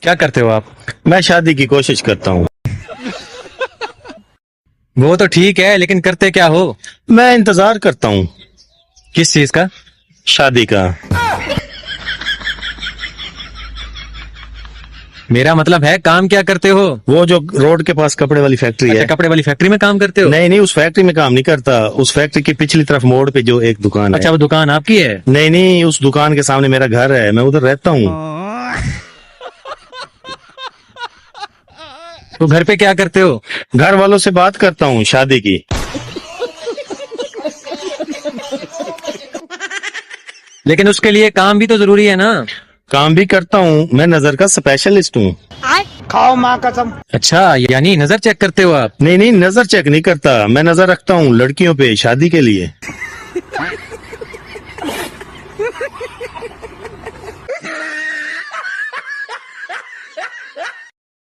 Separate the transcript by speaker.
Speaker 1: क्या करते हो आप?
Speaker 2: मैं शादी की कोशिश करता हूँ।
Speaker 1: वो तो ठीक है, लेकिन करते क्या हो?
Speaker 2: मैं इंतजार करता हूँ
Speaker 1: किस चीज का?
Speaker 2: शादी का।
Speaker 1: मेरा मतलब है काम क्या करते हो?
Speaker 2: वो जो रोड के पास कपड़े वाली फैक्ट्री
Speaker 1: अच्छा,
Speaker 2: है।
Speaker 1: कपड़े वाली फैक्ट्री में काम करते हो?
Speaker 2: नहीं नहीं, उस फैक्ट्री में काम नहीं करता। उस फैक्ट्री की पिछली तरफ मोड़ पे जो एक दुकान
Speaker 1: अच्छा,
Speaker 2: है।
Speaker 1: वो दुकान आपकी है?
Speaker 2: नहीं नहीं, उस दुकान के सामने मेरा घर है, मैं उधर रहता हूँ।
Speaker 1: तो घर पे क्या करते हो?
Speaker 2: घर वालों से बात करता हूँ शादी की।
Speaker 1: लेकिन उसके लिए काम भी तो जरूरी है ना?
Speaker 2: काम भी करता हूँ, मैं नजर का स्पेशलिस्ट हूँ।
Speaker 3: खाओ माँ कसम।
Speaker 1: अच्छा, यानी नजर चेक करते हो आप?
Speaker 2: नहीं नहीं, नजर चेक नहीं करता, मैं नजर रखता हूँ लड़कियों पे शादी के लिए।